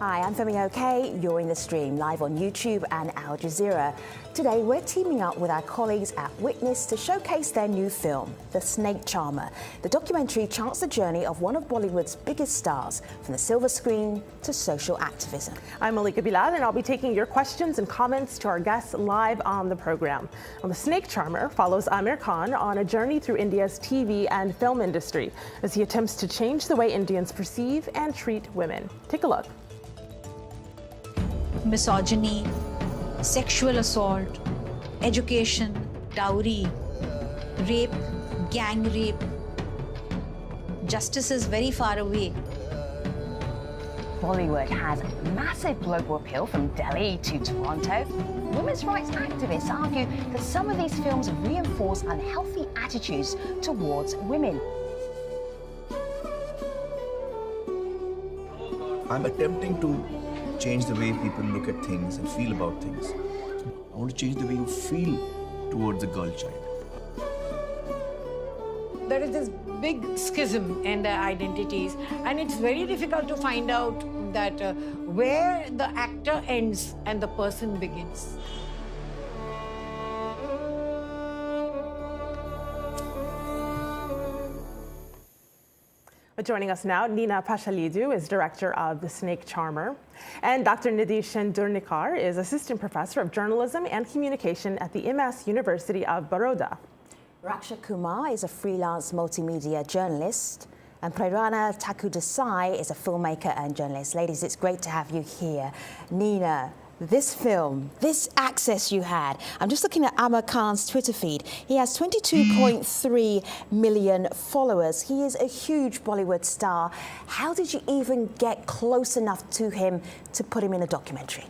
Hi, I'm Femi OK. You're in the stream, live on YouTube and Al Jazeera. Today, we're teaming up with our colleagues at Witness to showcase their new film, The Snake Charmer. The documentary charts the journey of one of Bollywood's biggest stars, from the silver screen to social activism. I'm Malika Bilal, and I'll be taking your questions and comments to our guests live on the program. Well, The Snake Charmer follows Aamir Khan on a journey through India's TV and film industry as he attempts to change the way Indians perceive and treat women. Take a look. Misogyny, sexual assault, education, dowry, rape, gang rape. Justice is very far away. Bollywood has massive global appeal from Delhi to Toronto. Women's rights activists argue that some of these films reinforce unhealthy attitudes towards women. I'm attempting to change the way people look at things and feel about things. I want to change the way you feel towards a girl child. There is this big schism in the identities, and it's very difficult to find out that where the actor ends and the person begins. Joining us now, Nina Pashalidou is director of The Snake Charmer, and Dr. Nidhi Shendurnikar is assistant professor of journalism and communication at the IMAS University of Baroda. Raksha Kumar is a freelance multimedia journalist, and Prerana Thakurdesai is a filmmaker and journalist. Ladies, it's great to have you here. Nina, this film, this access you had, I'm just looking at Aamir Khan's Twitter feed. He has 22.3 million followers. He is a huge Bollywood star. How did you even get close enough to him to put him in a documentary?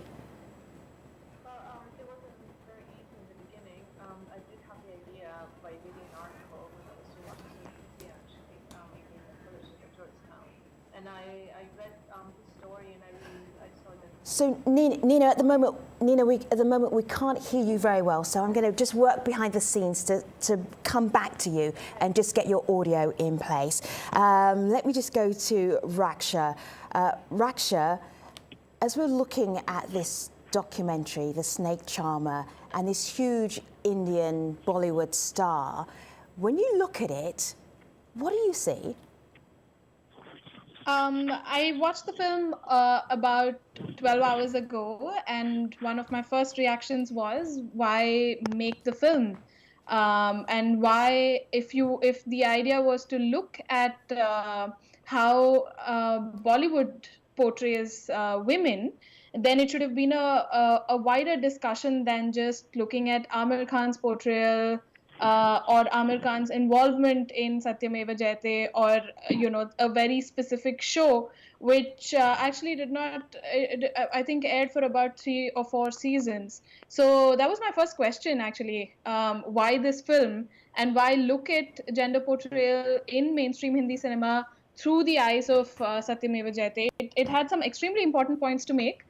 Well, it wasn't very easy in the beginning. I did have the idea by reading an article when I was doing my PhD, actually, in the Fellowship at Georgetown. And I read his story, and I saw that. So Nina, at the moment we can't hear you very well. So I'm going to just work behind the scenes to come back to you and just get your audio in place. Let me just go to Raksha. Raksha, as we're looking at this documentary, The Snake Charmer, and this huge Indian Bollywood star, when you look at it, what do you see? I watched the film about 12 hours ago, and one of my first reactions was, why make the film? And why, if the idea was to look at how Bollywood portrays women, then it should have been a wider discussion than just looking at Aamir Khan's portrayal or Aamir Khan's involvement in Satyameva Jayate, or a very specific show which actually did not, I think, aired for about 3 or 4 seasons. So that was my first question, actually. Why this film, and why look at gender portrayal in mainstream Hindi cinema through the eyes of Satyameva Jayate? It had some extremely important points to make,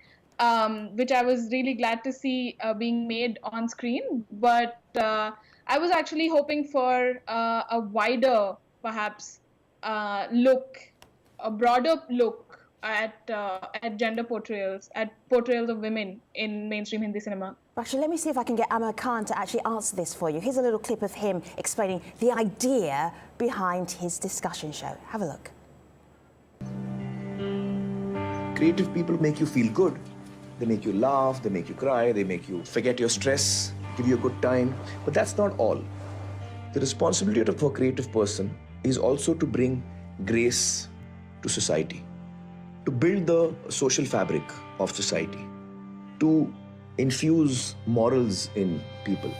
which I was really glad to see being made on screen. But I was actually hoping for a wider, perhaps, look, a broader look at gender portrayals, at portrayals of women in mainstream Hindi cinema. Actually, let me see if I can get Aamir Khan to actually answer this for you. Here's a little clip of him explaining the idea behind his discussion show. Have a look. Creative people make you feel good. They make you laugh, they make you cry, they make you forget your stress, give you a good time. But that's not all. The responsibility of a creative person is also to bring grace to society, to build the social fabric of society, to infuse morals in people.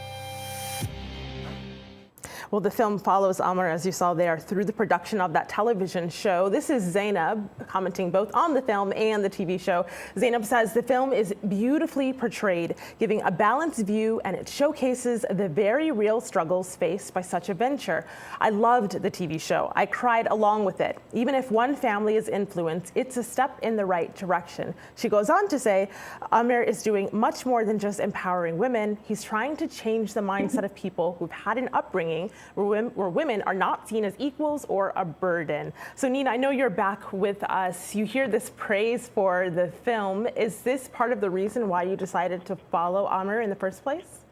Well, the film follows Aamir, as you saw there, through the production of that television show. This is Zainab commenting both on the film and the TV show. Zainab says the film is beautifully portrayed, giving a balanced view, and it showcases the very real struggles faced by such a venture. I loved the TV show. I cried along with it. Even if one family is influenced, it's a step in the right direction. She goes on to say, Aamir is doing much more than just empowering women. He's trying to change the mindset of people who've had an upbringing where women are not seen as equals or a burden. So Nina, I know you're back with us. You hear this praise for the film. Is this part of the reason why you decided to follow Aamir in the first place?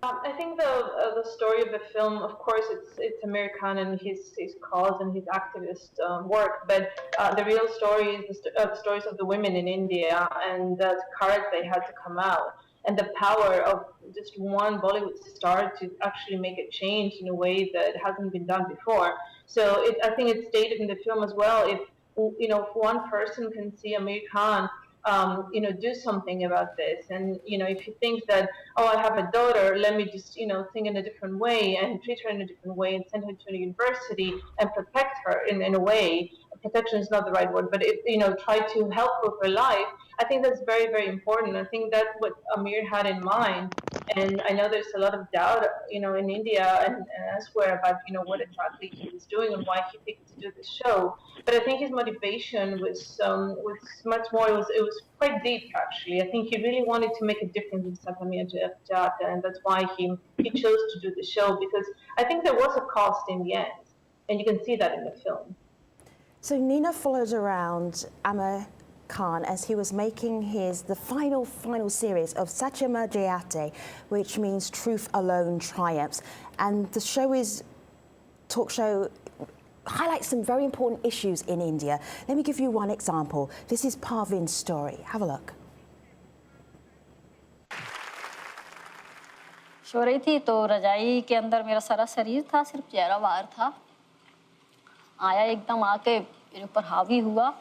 I think the story of the film, of course, it's Aamir Khan and his cause and his activist work, but the real story is the stories of the women in India and the courage they had to come out and the power of just one Bollywood star to actually make a change in a way that hasn't been done before. So I think it's stated in the film as well. If if one person can see Aamir Khan do something about this. And, if he thinks that, oh, I have a daughter, let me just, think in a different way and treat her in a different way and send her to a university and protect her in a way. Protection is not the right word, but, try to help with her life. I think that's very, very important. I think that's what Aamir had in mind. And I know there's a lot of doubt, in India and elsewhere about, what exactly he was doing and why he picked to do the show. But I think his motivation was much more. It was quite deep, actually. I think he really wanted to make a difference in Satamia Jata, and that's why he chose to do the show, because I think there was a cost in the end, and you can see that in the film. So Nina followed around Aamir Khan as he was making the final series of Satyama Jayate, which means truth alone triumphs. And the talk show highlights some very important issues in India. Let me give you one example. This is Parvin's story. Have a look. सो रही थी तो रजाई के अंदर मेरा सारा शरीर था, सिर्फ चेहरा बाहर था। आया एकदम आके मेरे ऊपर हावी हुआ,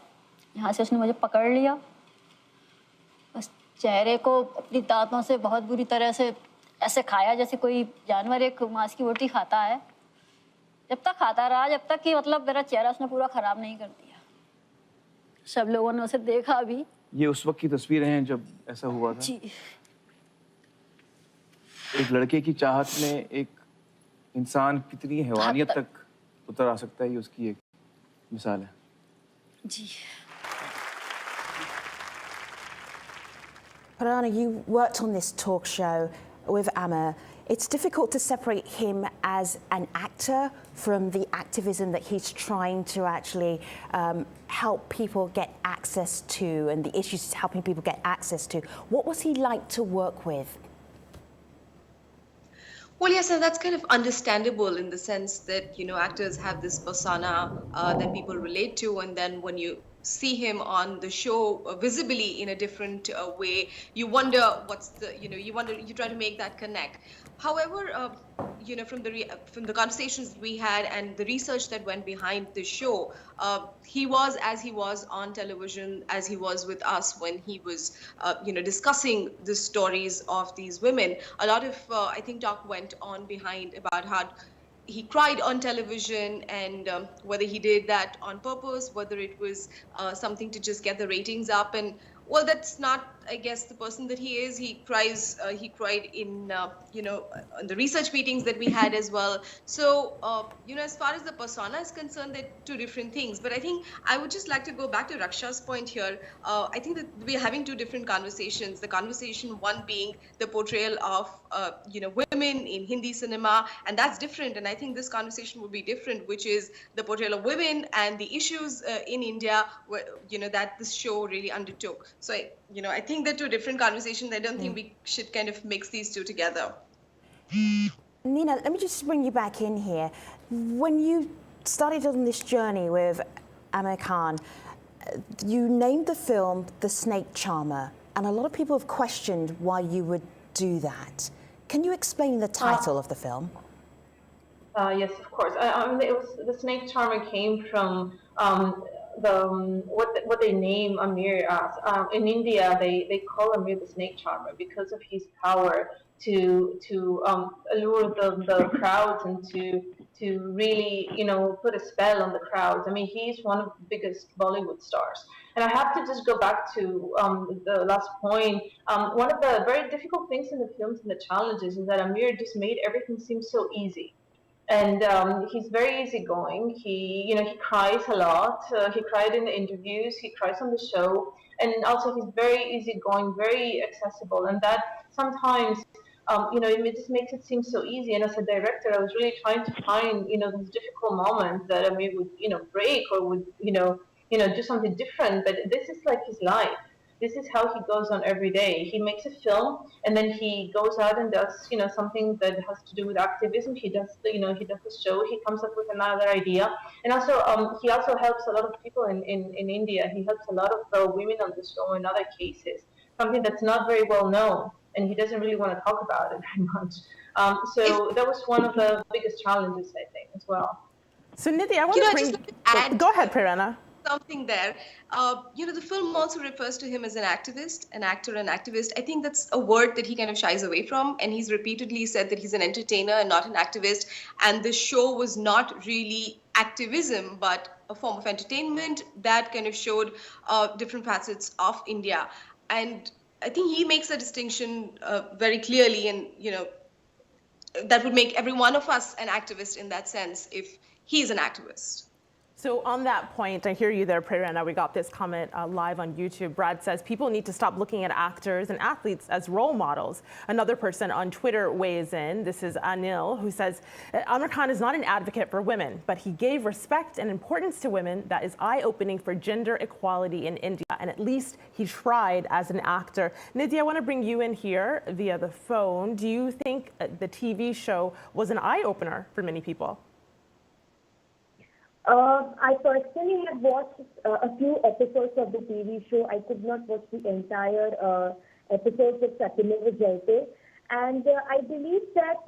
यहाँ से उसने मुझे पकड़ लिया, बस चेहरे को अपनी दांतों से बहुत बुरी तरह से ऐसे खाया जैसे कोई जानवर एक मांस की रोटी खाता है। जब तक खाता रहा, जब तक कि मतलब मेरा चेहरा उसने पूरा खराब नहीं कर दिया। सब लोगों ने उसे देखा भी। ये उस वक्त की तस्वीरें हैं जब ऐसा हुआ था। जी। एक लड़के की चाहत में एक इंसान कितनी हैवानियत तक उतर आ सकता है, ये उसकी एक मिसाल है। जी। Parana, you worked on this talk show with Aamir. It's difficult to separate him as an actor from the activism that he's trying to actually help people get access to and the issues he's helping people get access to. What was he like to work with? Well, yes, and that's kind of understandable in the sense that, actors have this persona that people relate to, and then when you see him on the show visibly in a different way, you wonder you try to make that connect. However, from the conversations we had and the research that went behind the show, he was as he was on television, as he was with us when he was, discussing the stories of these women. A lot of, I think, talk went on behind about how he cried on television and whether he did that on purpose, whether it was something to just get the ratings up. And well, that's not, I guess, the person that he is. He cried in, on the research meetings that we had as well. So, as far as the persona is concerned, they're two different things. But I think I would just like to go back to Raksha's point here. I think that we're having two different conversations. The conversation one being the portrayal of, women in Hindi cinema, and that's different. And I think this conversation would be different, which is the portrayal of women and the issues in India, where, that this show really undertook. So, I think they're two different conversations. I don't think we should kind of mix these two together. Nina, let me just bring you back in here. When you started on this journey with Aamir Khan, you named the film The Snake Charmer, and a lot of people have questioned why you would do that. Can you explain the title of the film? Yes, of course. It was The Snake Charmer came from what they name Aamir as. In India, they call Aamir the Snake Charmer because of his power to allure the crowds and to really put a spell on the crowds. I mean, he's one of the biggest Bollywood stars. And I have to just go back to the last point. One of the very difficult things in the films and the challenges is that Aamir just made everything seem so easy. And he's very easygoing. He cries a lot. He cried in the interviews. He cries on the show. And also he's very easygoing, very accessible. And that sometimes it just makes it seem so easy. And as a director, I was really trying to find, those difficult moments that Aamir would, break or would, do something different. But this is like his life. This is how he goes on every day. He makes a film, and then he goes out and does, something that has to do with activism. He does, he does the show. He comes up with another idea, and also, he also helps a lot of people in India. He helps a lot of women on the show in other cases, something that's not very well known, and he doesn't really want to talk about it very much. So that was one of the biggest challenges, I think, as well. So Nidhi, I want to bring. Go ahead, Prerana. Something there. The film also refers to him as an activist, an actor, an activist. I think that's a word that he kind of shies away from, and he's repeatedly said that he's an entertainer and not an activist. And the show was not really activism, but a form of entertainment that kind of showed different facets of India. And I think he makes a distinction very clearly, and that would make every one of us an activist in that sense if he's an activist. So on that point, I hear you there, Prerana. We got this comment live on YouTube. Brad says people need to stop looking at actors and athletes as role models. Another person on Twitter weighs in. This is Anil, who says Aamir Khan is not an advocate for women, but he gave respect and importance to women that is eye-opening for gender equality in India. And at least he tried as an actor. Nidhi, I want to bring you in here via the phone. Do you think the TV show was an eye-opener for many people? I personally have watched a few episodes of the TV show. I could not watch the entire episodes of Satyamev Jayate. And I believe that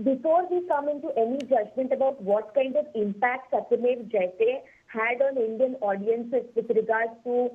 before we come into any judgment about what kind of impact Satyamev Jayate had on Indian audiences with regards to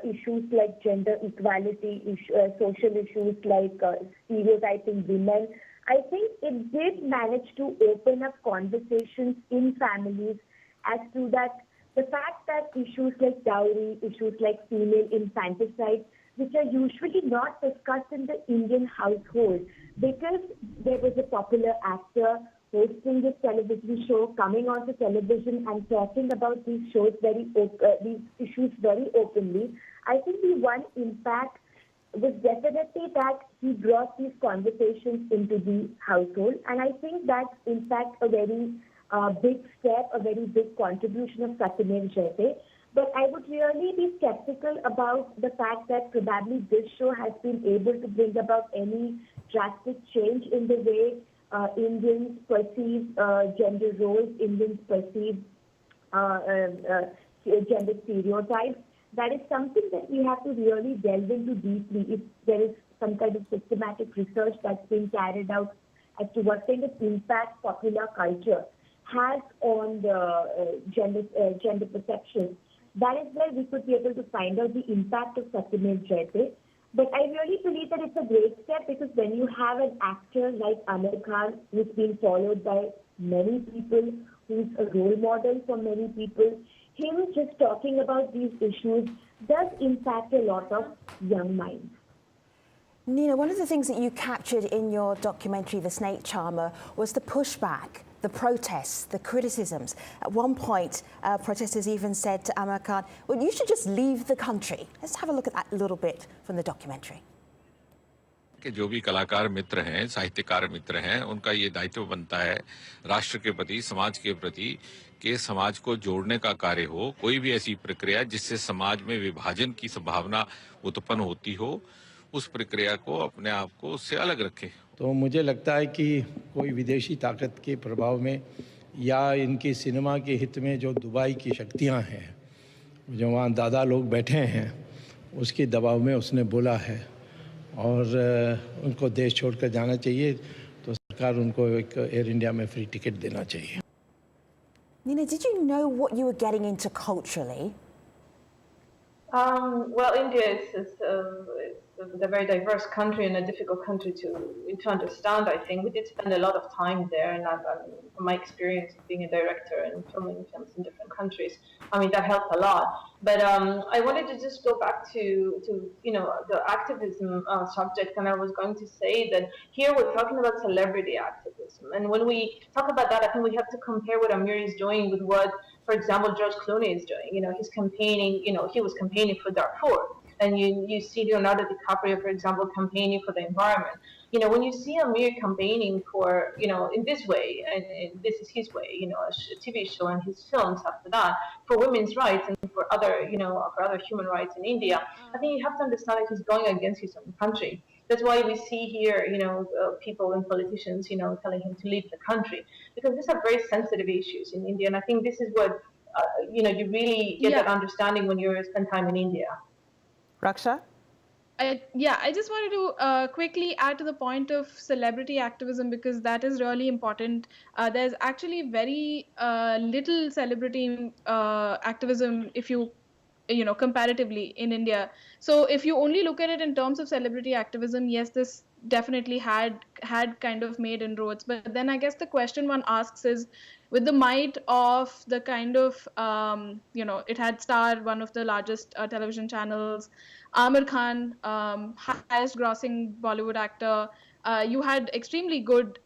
issues like gender equality, social issues like stereotyping women, I think it did manage to open up conversations in families as to that the fact that issues like dowry, issues like female infanticide, which are usually not discussed in the Indian household, because there was a popular actor hosting this television show, coming onto television and talking about these these issues very openly. I think the one impact was definitely that he brought these conversations into the household, and I think that's in fact a very big step, a very big contribution of Satyamev Jayate. But I would really be skeptical about the fact that probably this show has been able to bring about any drastic change in the way Indians perceive gender roles, Indians perceive gender stereotypes. That is something that we have to really delve into deeply if there is some kind of systematic research that's been carried out as to what kind of impact popular culture has on the gender perception. That is where we could be able to find out the impact of Satyamev Jayate. But I really believe that it's a great step, because when you have an actor like Aamir Khan, who's been followed by many people, who's a role model for many people, him just talking about these issues does impact a lot of young minds. Nina, one of the things that you captured in your documentary, The Snake Charmer, was the pushback, the protests, the criticisms. At one point, protesters even said to Aamir Khan, well, you should just leave the country. Let's have a look at that little bit from the documentary. कि जो भी कलाकार मित्र हैं, साहित्यकार मित्र हैं, उनका ये दायित्व बनता है राष्ट्र के प्रति, समाज के प्रति, कि समाज को जोड़ने का कार्य हो, कोई भी ऐसी प्रक्रिया जिससे समाज में विभाजन की संभावना उत्पन्न होती हो, उस प्रक्रिया को अपने आप को उससे अलग रखें। तो मुझे लगता है कि कोई विदेशी ताकत के प्रभाव में या इनकी सिनेमा के हित में जो दुबई की शक्तियां हैं, जो वहाँ दादा लोग बैठे हैं, उसके दबाव में उसने बोला है और उनको देश छोड़कर जाना चाहिए, तो सरकार उनको एक एयर इंडिया में फ्री टिकट देना चाहिए। Nina, did you know what you were getting into culturally? Well, India is a very diverse country and a difficult country to understand, I think. We did spend a lot of time there, and from my experience of being a director and filming films in different countries, I mean, that helped a lot. But I wanted to just go back to the activism subject, and I was going to say that here we're talking about celebrity activism. And when we talk about that, I think we have to compare what Aamir is doing with what, for example, George Clooney is doing. He's campaigning, he was campaigning for Darfur. And you see Leonardo DiCaprio, for example, campaigning for the environment. You know, when you see Aamir campaigning for, you know, in this way, and this is his way, you know, a TV show and his films after that, for women's rights and for other, you know, for other human rights in India, I think you have to understand that he's going against his own country. That's why we see here, you know, people and politicians, you know, telling him to leave the country, because these are very sensitive issues in India. And I think this is what, you know, you really get that understanding when you spend time in India. Raksha? I just wanted to quickly add to the point of celebrity activism, because that is really important. There's actually very little celebrity activism if you know, comparatively in India. So if you only look at it in terms of celebrity activism, yes, this definitely had kind of made inroads. But then I guess the question one asks is, with the might of the kind of, you know, it had Star, one of the largest television channels, Aamir Khan, highest grossing Bollywood actor, you had extremely good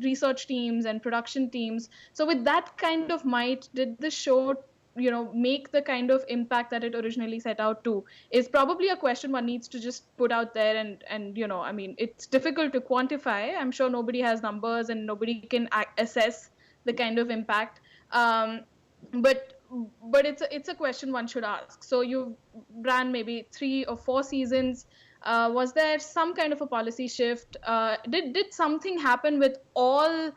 research teams and production teams. So with that kind of might, did the show, you know, make the kind of impact that it originally set out to, is probably a question one needs to just put out there. And you know, I mean, it's difficult to quantify. I'm sure nobody has numbers and nobody can assess the kind of impact. But it's a question one should ask. So you ran maybe 3 or 4 seasons. Was there some kind of a policy shift? Did something happen with all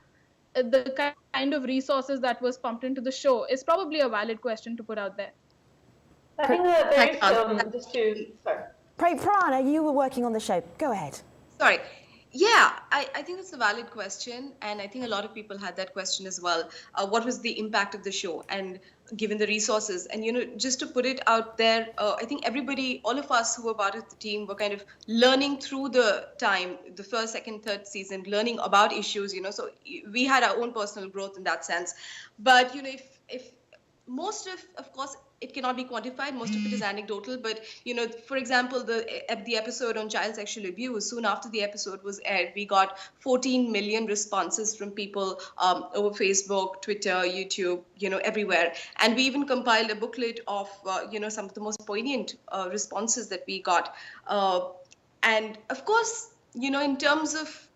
the kind of resources that was pumped into the show? Is probably a valid question to put out there. I think that there is just to sorry. Prana, you were working on the show. Go ahead. Sorry. Yeah, I think it's a valid question, and I think a lot of people had that question as well. What was the impact of the show, and given the resources? And, you know, just to put it out there, I think everybody, all of us who were part of the team, were kind of learning through the time, the first, second, third season, learning about issues, you know, so we had our own personal growth in that sense. But, you know, if most of course, it cannot be quantified. Most of it is anecdotal. But, you know, for example, the episode on child sexual abuse, soon after the episode was aired, we got 14 million responses from people over Facebook, Twitter, YouTube, you know, everywhere. And we even compiled a booklet of, you know, some of the most poignant responses that we got. And of course, you know, in terms of,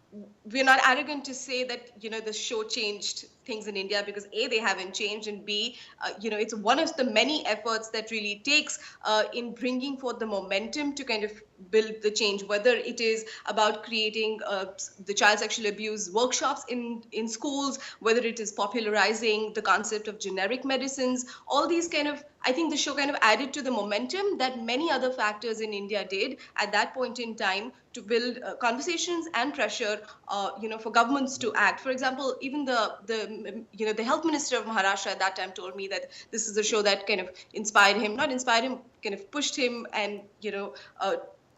we're not arrogant to say that, you know, the show changed things in India, because A, they haven't changed, and B, you know, it's one of the many efforts that really takes in bringing forth the momentum to kind of build the change, whether it is about creating the child sexual abuse workshops in schools, whether it is popularizing the concept of generic medicines, all these kind of, I think the show kind of added to the momentum that many other factors in India did at that point in time to build conversations and pressure, you know, for governments to act. For example, even the health minister of Maharashtra at that time told me that this is a show that kind of not inspired him, kind of pushed him, and, you know,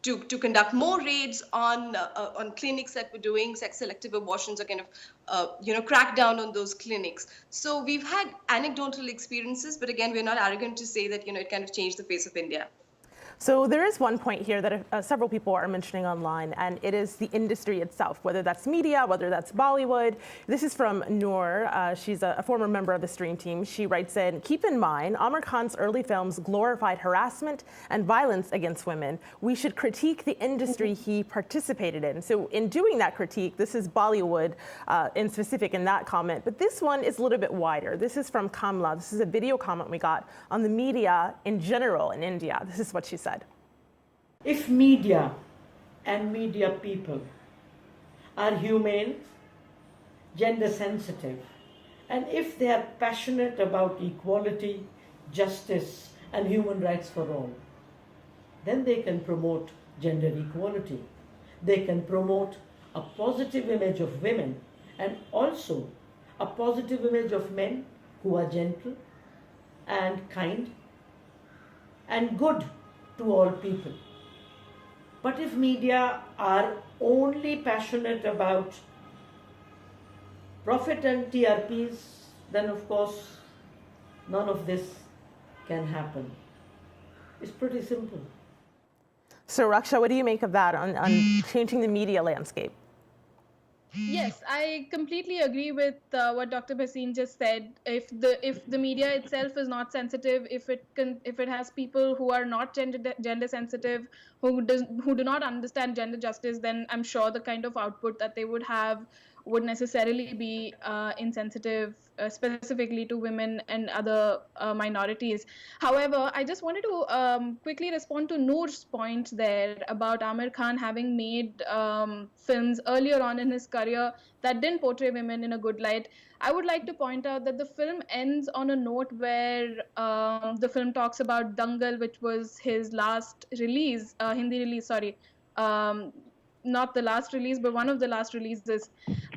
to conduct more raids on clinics that were doing sex selective abortions, or kind of, you know, crack down on those clinics. So we've had anecdotal experiences, but again, we're not arrogant to say that, you know, it kind of changed the face of India. So there is one point here that several people are mentioning online, and it is the industry itself, whether that's media, whether that's Bollywood. This is from Noor. She's a former member of the stream team. She writes in, keep in mind, Aamir Khan's early films glorified harassment and violence against women. We should critique the industry he participated in. So in doing that critique, this is Bollywood in specific in that comment, but this one is a little bit wider. This is from Kamla. This is a video comment we got on the media in general in India. This is what she said. If media and media people are humane, gender sensitive, and if they are passionate about equality, justice, and human rights for all, then they can promote gender equality. They can promote a positive image of women, and also a positive image of men who are gentle and kind and good to all people. But if media are only passionate about profit and TRPs, then of course none of this can happen. It's pretty simple. So Raksha, what do you make of that on changing the media landscape? Yes, I completely agree with what Dr. Bhasin just said. If the media itself is not sensitive, if it has people who are not gender sensitive, who do not understand gender justice, then I'm sure the kind of output that they would have would necessarily be insensitive, specifically to women and other minorities. However, I just wanted to quickly respond to Noor's point there about Aamir Khan having made films earlier on in his career that didn't portray women in a good light. I would like to point out that the film ends on a note where the film talks about Dangal, which was his last release, Hindi release, sorry. Not the last release, but one of the last releases,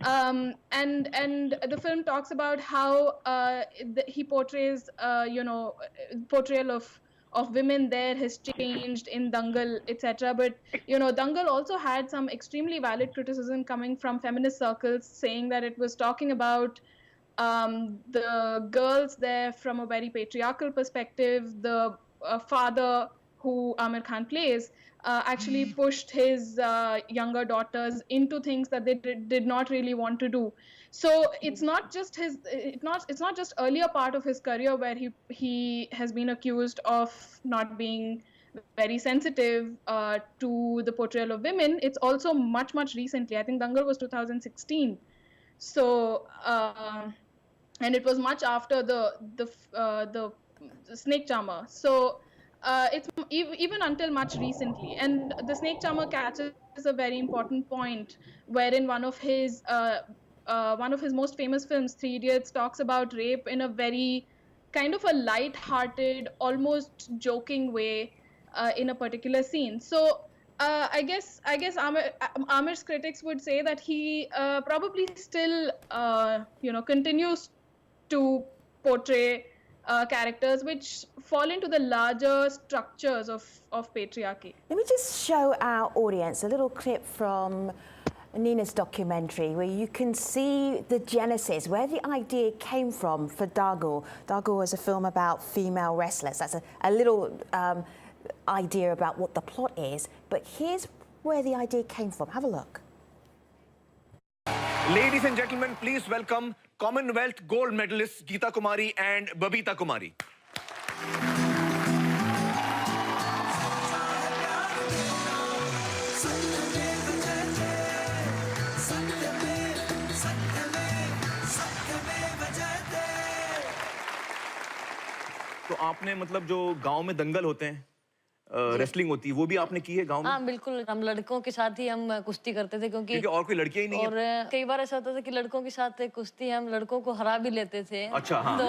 and the film talks about how he portrays, portrayal of women there has changed in Dangal, etc. But Dangal also had some extremely valid criticism coming from feminist circles, saying that it was talking about the girls there from a very patriarchal perspective. The father, who Aamir Khan plays, actually pushed his younger daughters into things that they did not really want to do. So it's not just it's not just earlier part of his career where he has been accused of not being very sensitive to the portrayal of women. It's also much recently. I think Dangal was 2016. So and it was much after the snake charmer. So it's even until much recently. And the snake charmer catches a very important point, wherein one of his most famous films, Three Idiots, talks about rape in a very kind of a light-hearted, almost joking way in a particular scene. So I guess Aamir's critics would say that he probably still continues to portray characters which fall into the larger structures of patriarchy. Let me just show our audience a little clip from Nina's documentary where you can see the genesis, where the idea came from for Dargul. Dargul was a film about female wrestlers. That's a little idea about what the plot is, but here's where the idea came from. Have a look. Ladies and gentlemen, please welcome Commonwealth gold medalists Geeta Kumari and Babita Kumari. तो आपने मतलब जो गांव में दंगल होते हैं, wrestling होती है, वो भी आपने की है गांव में? हाँ बिल्कुल, हम लड़कों के साथ ही हम कुश्ती करते थे क्योंकि और कोई लड़कियां ही नहीं और है? कई बार ऐसा होता था कि लड़कों के साथ कुश्ती हम लड़कों को हरा भी लेते थे। अच्छा, हाँ। तो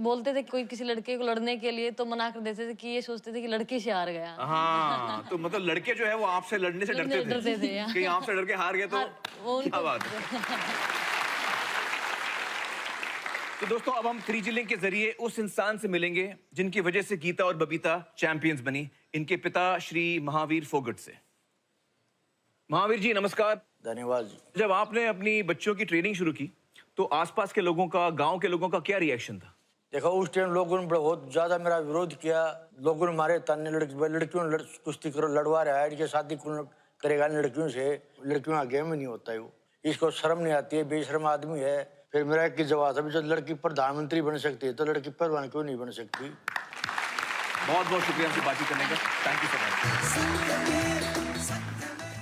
बोलते थे कोई किसी लड़के को लड़ने के लिए तो मना कर देते थे कि ये सोचते थे कि लड़की से हार गया। हाँ, तो मतलब लड़के जो है वो आपसे लड़ने से डरते थे। कहीं आपसे डर के हार गए तो क्या बात है। तो दोस्तों अब हम 3G लिंक के जरिए उस इंसान से मिलेंगे जिनकी वजह से गीता और बबीता चैंपियंस बनी, इनके पिता श्री महावीर फोगट से। महावीर जी नमस्कार। धन्यवाद जी। जब आपने अपनी बच्चों की ट्रेनिंग शुरू की तो आसपास के लोगों का, गांव के लोगों का क्या रिएक्शन था? देखो उस टाइम लोगों ने बहुत ज्यादा मेरा विरोध किया। लोगों ने मारे ताने, लड़कियों ने कुश्ती करो, लड़वा रहा है, इनके शादी कौन करेगा लड़कियों से, लड़कियों का गेम ही नहीं होता है वो, इसको शर्म नहीं आती है, बेशर्म आदमी है। फिर मेरा एक जवाब था, जब लड़की प्रधानमंत्री बन सकती है तो लड़की पहलवान क्यों नहीं बन सकती। बहुत बहुत शुक्रिया हमसे बातचीत करने का। Thank you so much.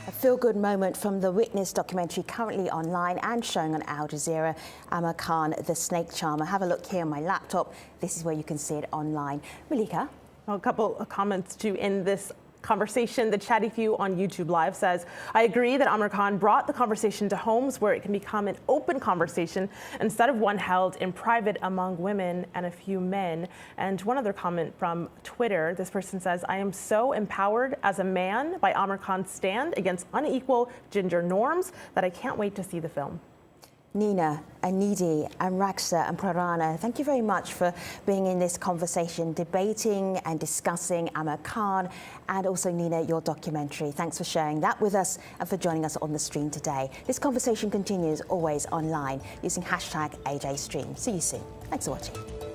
A feel-good moment from the Witness documentary, currently online and showing on Al Jazeera. Aamir Khan, the snake charmer. Have a look here on my laptop. This is where you can see it online. Malika? A couple of comments to end this conversation. The Chatty Few on YouTube Live says, I agree that Aamir Khan brought the conversation to homes where it can become an open conversation instead of one held in private among women and a few men. And one other comment from Twitter, this person says, I am so empowered as a man by Aamir Khan's stand against unequal gender norms that I can't wait to see the film. Nina, Anidi, and Raksa and Prarana, thank you very much for being in this conversation, debating and discussing Aamir Khan, and also, Nina, your documentary. Thanks for sharing that with us and for joining us on the stream today. This conversation continues always online using #AJStream. See you soon. Thanks for watching.